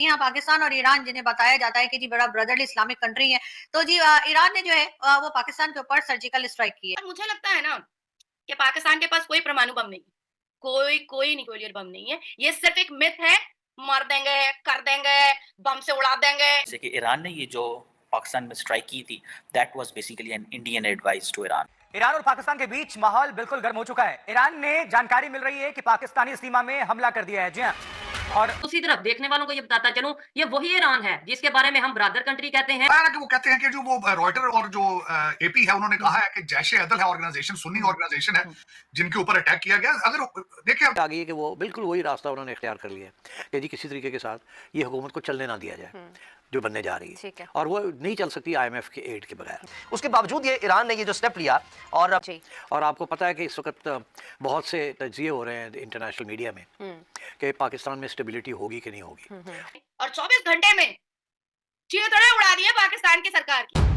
यहाँ पाकिस्तान और ईरान जिन्हें बताया जाता है कि जी बड़ा ब्रदरली इस्लामिक कंट्री है, तो जी ईरान ने जो है वो पाकिस्तान के ऊपर सर्जिकल स्ट्राइक की है। और मुझे लगता है ना कि पाकिस्तान के पास कोई परमाणु बम नहीं, कोई न्यूक्लियर बम नहीं है। ये सिर्फ एक मिथ है, मार देंगे, कर देंगे, बम से उड़ा देंगे। जैसे कि ईरान ने ये जो पाकिस्तान में स्ट्राइक की थी, that was basically an Indian advice to Iran. Iran और पाकिस्तान के बीच माहौल बिल्कुल गर्म हो चुका है। ईरान ने जानकारी मिल रही है कि पाकिस्तानी सीमा में हमला कर दिया है। जी हाँ, और दूसरी तरफ देखने वालों को ये बताता चलूं, ये वही ईरान है जिसके बारे में हम ब्रदर कंट्री कहते हैं। कि वो कहते हैं कि जो वो रॉयटर और जो एपी है उन्होंने कहा है कि जैश ए अदल है ऑर्गेनाइजेशन, सुन्नी ऑर्गेनाइजेशन है जिनके ऊपर अटैक किया गया। अगर देखिए आ गई है कि वो बिल्कुल वही रास्ता उन्होंने इख्तियार कर लिया है कि जी किसी तरीके के साथ ये हुकूमत को चलने ना दिया जाए जो बनने जा रही है, और वो नहीं चल सकती आईएमएफ के एड के बगैर। उसके बावजूद ये ईरान ने ये जो स्टेप लिया, और आपको पता है कि इस वक्त बहुत से तज्जिए हो रहे हैं इंटरनेशनल मीडिया में कि पाकिस्तान में स्टेबिलिटी होगी कि नहीं होगी। और 24 घंटे में चीथड़े उड़ा दिए पाकिस्तान की सरकार की।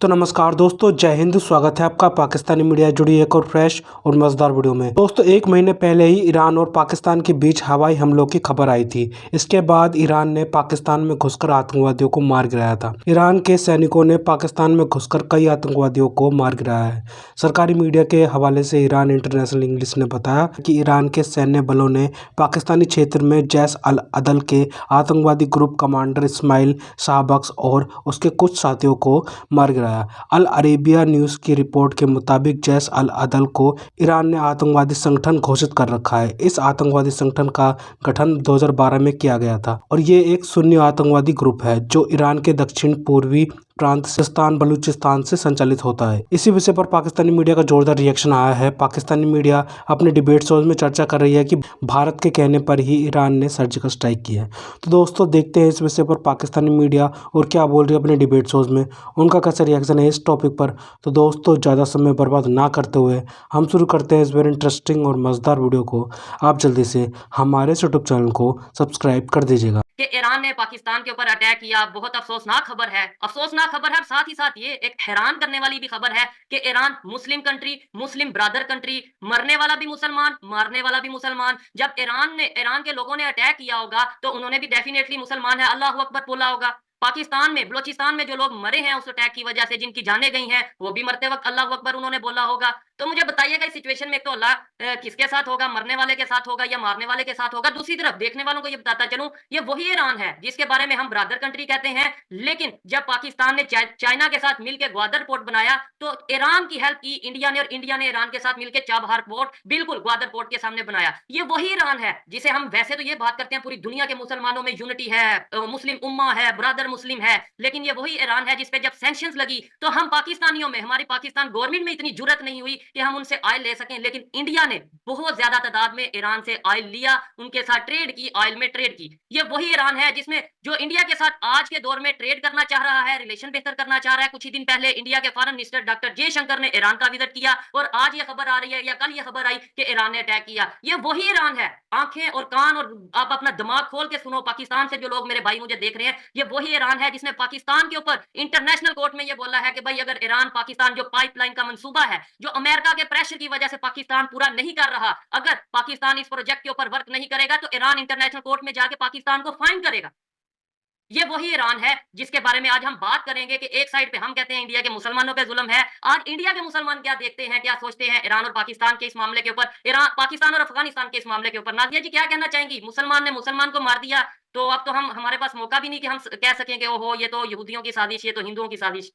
तो नमस्कार दोस्तों, जय हिंद। स्वागत है आपका पाकिस्तानी मीडिया जुड़ी एक और फ्रेश और मज़ेदार वीडियो में। दोस्तों, एक महीने पहले ही ईरान और पाकिस्तान के बीच हवाई हमलों की खबर आई थी। इसके बाद ईरान ने पाकिस्तान में घुसकर आतंकवादियों को मार गिराया था। ईरान के सैनिकों ने पाकिस्तान में घुसकर कई आतंकवादियों को मार गिराया है। सरकारी मीडिया के हवाले से ईरान इंटरनेशनल इंग्लिश ने बताया कि ईरान के सैन्य बलों ने पाकिस्तानी क्षेत्र में जैश अल अदल के आतंकवादी ग्रुप कमांडर इस्माइल शाहबख्श और उसके कुछ साथियों को मार गिराया। अल अरेबिया न्यूज़ की रिपोर्ट के मुताबिक जैश अल अदल को ईरान ने आतंकवादी संगठन घोषित कर रखा है। इस आतंकवादी संगठन का गठन 2012 में किया गया था और ये एक सुन्नी आतंकवादी ग्रुप है जो ईरान के दक्षिण पूर्वी प्रांत सिस्तान बलूचिस्तान से संचालित होता है। इसी विषय पर पाकिस्तानी मीडिया का जोरदार रिएक्शन आया है। पाकिस्तानी मीडिया अपने डिबेट शोज में चर्चा कर रही है कि भारत के कहने पर ही ईरान ने सर्जिकल स्ट्राइक की है। तो दोस्तों, देखते हैं इस विषय पर पाकिस्तानी मीडिया और क्या बोल रही है अपने डिबेट शोज में, उनका कैसा रिएक्शन है इस टॉपिक पर। तो दोस्तों, ज़्यादा समय बर्बाद ना करते हुए हम शुरू करते हैं इस वेरी इंटरेस्टिंग और मज़ेदार वीडियो को। आप जल्दी से हमारे यूट्यूब चैनल को सब्सक्राइब कर दीजिएगा। कि ईरान ने पाकिस्तान के ऊपर अटैक किया, बहुत अफसोसनाक खबर है। अफसोसनाक खबर है, साथ ही साथ ये एक हैरान करने वाली भी खबर है कि ईरान मुस्लिम कंट्री, मुस्लिम ब्रदर कंट्री, मरने वाला भी मुसलमान, मारने वाला भी मुसलमान। जब ईरान के लोगों ने अटैक किया होगा तो उन्होंने भी डेफिनेटली मुसलमान है अल्लाहू अकबर बोला होगा। पाकिस्तान में बलोचिस्तान में जो लोग मरे हैं उस अटैक की वजह से, जिनकी जानें गई हैं, वो भी मरते वक्त अल्लाहू अकबर उन्होंने बोला होगा। तो मुझे बताइएगा इस सिचुएशन में एक तो अल्लाह किसके साथ होगा, मरने वाले के साथ होगा या मारने वाले के साथ होगा। दूसरी तरफ देखने वालों को ये बताता चलूं, ये वही ईरान है जिसके बारे में हम ब्रदर कंट्री कहते हैं। लेकिन जब पाकिस्तान ने चाइना के साथ मिलकर ग्वादर पोर्ट बनाया तो ईरान की हेल्प की इंडिया ने, और इंडिया ने ईरान के साथ मिलकर चाबहार पोर्ट बिल्कुल ग्वादर पोर्ट के सामने बनाया। ये वही ईरान है जिसे हम वैसे तो ये बात करते हैं पूरी दुनिया के मुसलमानों में यूनिटी है, मुस्लिम उम्मा है, ब्रदर मुस्लिम है, लेकिन ये वही ईरान है जिसपे जब सैंक्शंस लगी तो हम पाकिस्तानियों में, हमारी पाकिस्तान गवर्नमेंट में इतनी जुर्रत नहीं हुई कि हम उनसे ऑयल ले सकें। लेकिन इंडिया ने बहुत ज्यादा तादाद में ईरान से ऑयल लिया, उनके साथ ट्रेड की, ऑयल में ट्रेड की। ये वही ईरान है जिसमें जो इंडिया के साथ आज के दौर में ट्रेड करना चाह रहा है, रिलेशन बेहतर करना चाह रहा है। कुछ ही दिन पहले इंडिया के फॉरेन मिनिस्टर डॉक्टर जयशंकर ने ईरान का विजिट किया और आज ये खबर आ रही है या कल ये खबर आई कि ईरान ने अटैक किया। ये वही ईरान है। आंखें और कान और आप अपना दिमाग खोल के सुनो, पाकिस्तान से जो लोग मेरे भाई मुझे देख रहे हैं, ये वही ईरान है जिसने पाकिस्तान के ऊपर इंटरनेशनल कोर्ट में ये बोला है कि भाई अगर ईरान पाकिस्तान जो पाइपलाइन का मंसूबा है, जो अमेरिका के प्रेशर की वजह से पाकिस्तान पूरा नहीं कर रहा, अगर पाकिस्तान इस प्रोजेक्ट के ऊपर वर्क नहीं करेगा तो ईरान इंटरनेशनल कोर्ट में जाके पाकिस्तान को फाइन करेगा। ये वही ईरान है जिसके बारे में आज हम बात करेंगे कि एक साइड पे हम कहते हैं इंडिया के मुसलमानों पे जुल्म है, आज इंडिया के मुसलमान क्या देखते हैं, क्या सोचते हैं ईरान और पाकिस्तान के इस मामले के ऊपर, ईरान पाकिस्तान और अफगानिस्तान के इस मामले के ऊपर। नादिया जी क्या कहना चाहेंगी? मुसलमान ने मुसलमान को मार दिया तो अब तो हमारे पास मौका भी नहीं कि हम कह सकें कि ओहो ये तो यहूदियों की साजिश, ये तो हिंदुओं की साजिश।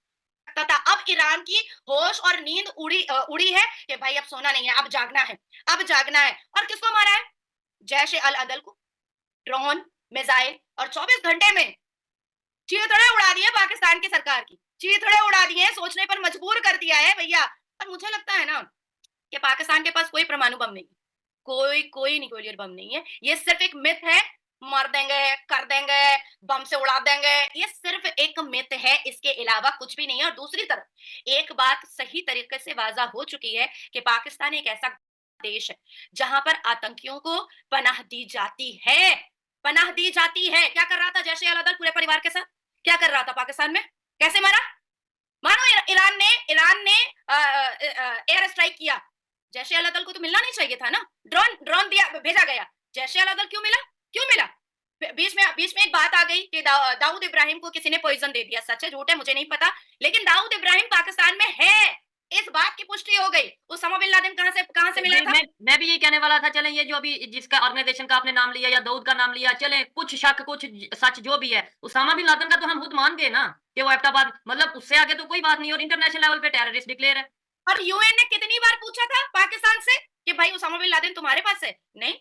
तथा अब ईरान की होश और नींद उड़ी है कि भाई अब सोना नहीं है, अब जागना है, अब जागना है। और किसको मारा है? जैश अल अदल को, ड्रोन, मिसाइल, और 24 घंटे में चीथड़े उड़ा दिए पाकिस्तान की सरकार की, चीथड़े उड़ा दिए, सोचने पर मजबूर कर दिया है भैया। और मुझे लगता है ना कि पाकिस्तान के पास कोई परमाणु बम नहीं, कोई न्यूक्लियर बम नहीं है। ये सिर्फ एक मिथ है, मार देंगे, कर देंगे, बम से उड़ा देंगे, ये सिर्फ एक मिथ है, इसके अलावा कुछ भी नहीं है। और दूसरी तरफ एक बात सही तरीके से वाज़ा हो चुकी है कि पाकिस्तान एक ऐसा देश है जहां पर आतंकियों को पनाह दी जाती है, पनाह दी जाती है। क्या कर रहा था जैश अल अदल पूरे परिवार के साथ? क्या कर रहा था पाकिस्तान में? कैसे मारा? मानो ईरान ने एयर स्ट्राइक किया, जैश अल अदल को तो मिलना नहीं चाहिए था ना, ड्रोन दिया भेजा गया, जैश अल अदल क्यों मिला? बीच में एक बात आ गई कि दाऊद इब्राहिम को किसी ने पॉइजन दे दिया, सच है झूठ है मुझे नहीं पता, लेकिन दाऊद इब्राहिम पाकिस्तान में है, इस बात की पुष्टि हो गई। उसामा बिन लादेन कहां से मिला था? मैं भी यही कहने वाला था। चलें, ये जो अभी जिसका ऑर्गेनाइजेशन का आपने नाम लिया या दाऊद का नाम लिया, चलें कुछ शक कुछ सच जो भी है, उसामा बिन लादेन का तो हम खुद मान गए ना कि वो एबटाबाद, मतलब उससे आगे तो कोई बात नहीं, और इंटरनेशनल लेवल पे टेररिस्ट डिक्लेयर है। और यूएन ने कितनी बार पूछा था पाकिस्तान से कि भाई उसामा बिन लादेन तुम्हारे पास है? नहीं।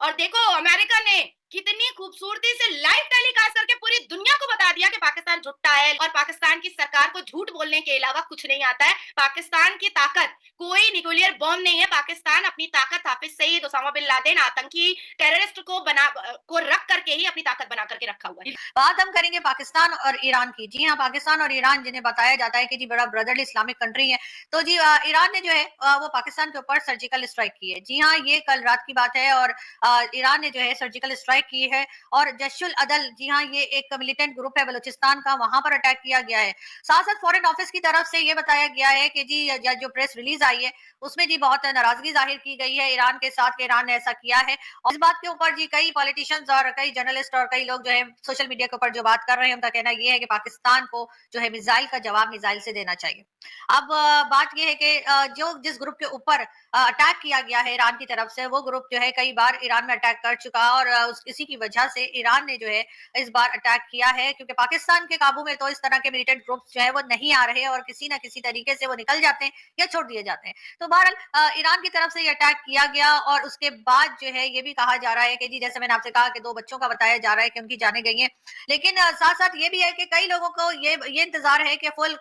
और देखो अमेरिका ने कितनी खूबसूरती से लाइव टेलीकास्ट करके पूरी दुनिया को बता दिया कि पाकिस्तान झूठा है और पाकिस्तान की सरकार को झूठ बोलने के अलावा कुछ नहीं आता है। पाकिस्तान की ताकत कोई न्यूक्लियर बॉम्ब नहीं है, पाकिस्तान अपनी ताकत हाफिज सईद, उसामा बिन लादेन आतंकी टेररिस्ट को रख करके ही अपनी ताकत बना करके रखा हुआ है। बात हम करेंगे पाकिस्तान और ईरान की। जी हाँ, पाकिस्तान और ईरान जिन्हें बताया जाता है कि जी बड़ा ब्रदरली इस्लामिक कंट्री है, तो जी ईरान ने जो है वो पाकिस्तान के ऊपर सर्जिकल स्ट्राइक की है। जी हाँ, ये कल रात की बात है और ईरान ने जो है सर्जिकल स्ट्राइक की है और जैश अल अदल, जी हाँ, ये एक मिलिटेंट ग्रुप है बलूचिस्तान का, वहां पर अटैक किया गया है। साथ साथ फॉरेन ऑफिस की तरफ से ये बताया गया है कि जी जो प्रेस रिलीज आई है उसमें जी बहुत नाराजगी जाहिर की गई है ईरान के साथ कि ईरान ने ऐसा किया है। और इस बात के ऊपर जी कई पॉलिटिशियंस और कई जर्नलिस्ट और कई लोग जो है सोशल मीडिया के ऊपर जो बात कर रहे हैं, उनका कहना ये है कि पाकिस्तान को जो है मिसाइल का जवाब मिसाइल से देना चाहिए। अब बात यह है कि जिस ग्रुप के ऊपर अटैक किया गया है ईरान की तरफ से, वो ग्रुप जो है कई बार ईरान में अटैक कर चुका और इसी की वजह से ईरान ने जो है इस बार अटैक किया है, क्योंकि पाकिस्तान के काबू में तो इस तरह के मिलिटेंट ग्रुप्स जो है वो नहीं आ रहे और किसी ना किसी तरीके से वो निकल जाते हैं या छोड़ दिए जाते हैं। तो बहरहाल ईरान की तरफ से ये अटैक किया गया और उसके बाद जो है ये भी कहा जा रहा है कि जी जैसे मैंने आपसे कहा कि 2 बच्चों का बताया जा रहा है कि उनकी जाने गई हैं, लेकिन साथ साथ ये भी है कि कई लोगों को ये इंतजार है कि फुल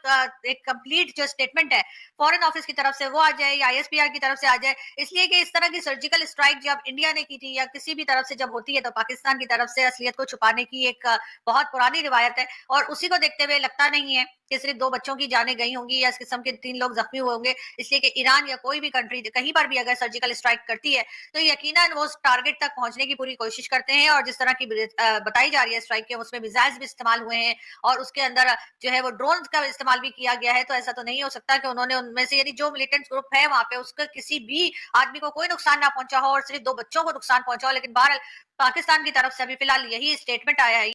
एक कंप्लीट जो स्टेटमेंट है फॉरेन ऑफिस की तरफ से वो आ जाए या आईएसपीआर की तरफ से आ जाए, इसलिए कि इस तरह की सर्जिकल स्ट्राइक जब इंडिया ने की थी या किसी भी तरफ से जब होती है तो पाकिस्तान की तरफ से असलियत को छुपाने की एक बहुत पुरानी रिवायत है और उसी को देखते हुए लगता नहीं है कि सिर्फ 2 बच्चों की जानें गई होंगी या इस किस्म के 3 लोग जख्मी हुए होंगे, इसलिए कि ईरान या कोई भी कंट्री कहीं पर भी अगर सर्जिकल स्ट्राइक करती है तो यकीनन वो उस टारगेट तक पहुंचने की पूरी कोशिश करते हैं। और जिस तरह की बताई जा रही है स्ट्राइक के, उसमें मिसाइल्स भी इस्तेमाल हुए हैं और उसके अंदर जो है वो ड्रोन का इस्तेमाल भी किया गया है। तो ऐसा तो नहीं हो सकता कि उन्होंने उनमें से यदि जो मिलिटेंट ग्रुप है वहां पे उसका किसी भी आदमी को कोई नुकसान ना पहुंचा हो और सिर्फ 2 बच्चों को नुकसान पहुंचा हो। लेकिन बहरहाल पाकिस्तान की तरफ से अभी फिलहाल यही स्टेटमेंट आया है।